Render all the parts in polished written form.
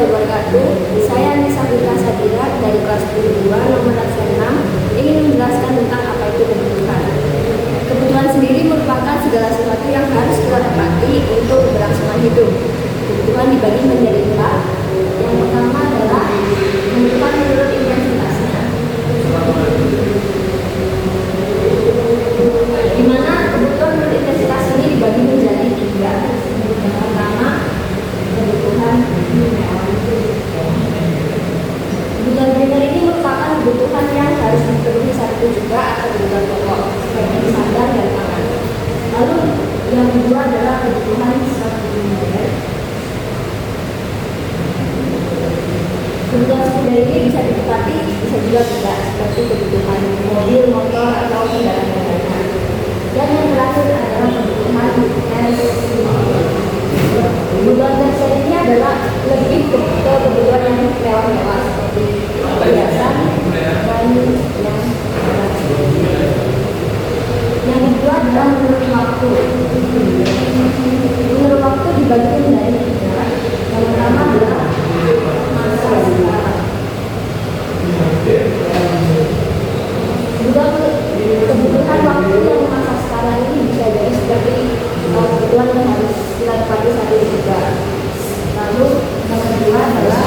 wabarakatuh. Saya Nisa Fitra Sadira dari kelas 2 nomor absen 6 ingin menjelaskan tentang apa itu kebutuhan. Kebutuhan sendiri merupakan segala sesuatu yang harus kita dapati untuk keberlangsungan hidup. Kebutuhan dibagi menjadi 4. Yang pertama adalah kebutuhan menurut intensitasnya, di mana kebutuhan menurut intensitas ini dibagi menjadi 3. Yang pertama kebutuhan primer ini merupakan kebutuhan yang harus dipenuhi saat itu juga atau kebutuhan pokok seperti sandang dan pangan. Lalu yang kedua adalah kebutuhan sekunder. Kebutuhan sekunder ini bisa ditepati, bisa juga tidak, seperti kebutuhan mobil, motor atau kendaraan lainnya. Dan yang terakhir adalah kebutuhan tersier. Kebutuhan tersier ini adalah lebih ke kebutuhan yang mewah-mewah seperti perhiasan dan yang kedua adalah menurut waktu. Menurut waktu dibagi menjadi 3. Yang pertama adalah masa sekarang. Kebutuhan waktu yang masa sekarang ini bisa jadi seperti kebutuhan yang harus kita dapati saat ini juga. Lalu yang kedua adalah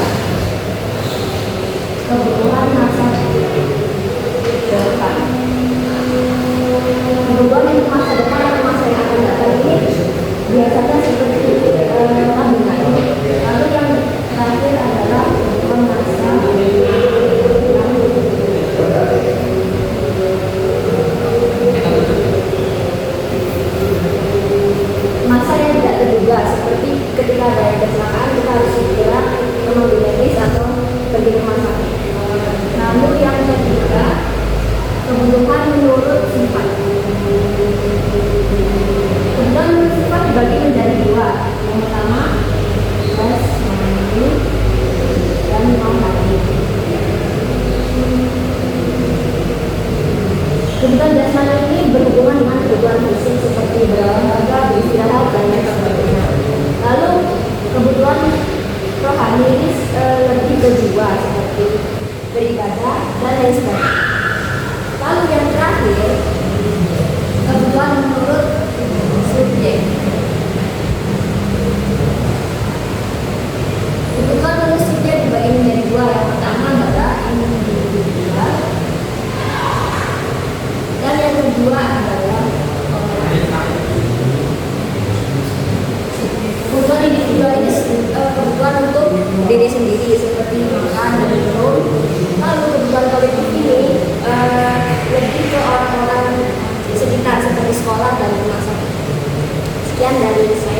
kebutuhan masa depan. Kebutuhan untuk masa depan atau masa yang akan datang ini biasanya seperti tabungan. Lalu yang terakhir adalah kebutuhan masa yang tidak terduga, seperti ketika ada kecelakaan kita harus segera memanggil medis atau pergi ke rumah sakit. Lalu yang ketiga kebutuhan menurut sifat. Kebutuhan menurut sifat dibagi menjadi 2. Yang pertama jasmani dan rohani. Kebutuhan jasmani ini berhubungan dengan kebutuhan fisik seperti berolahraga, beristirahat dan lain sebagainya. Lalu kebutuhan rohani ini lebih ke jiwa seperti beribadah dan lain sebagainya. Lalu yang terakhir kebutuhan menurut subjek. Kebutuhan menurut subjek dibagi menjadi 2. Yang pertama adalah individual dan yang kedua adalah kebutuhan individual ini kebutuhan untuk diri sendiri seperti makan dan minum. Lalu kebutuhan kolektif ini lebih ke orang-orang sekitar seperti sekolah dan rumah sakit. Sekian dari saya.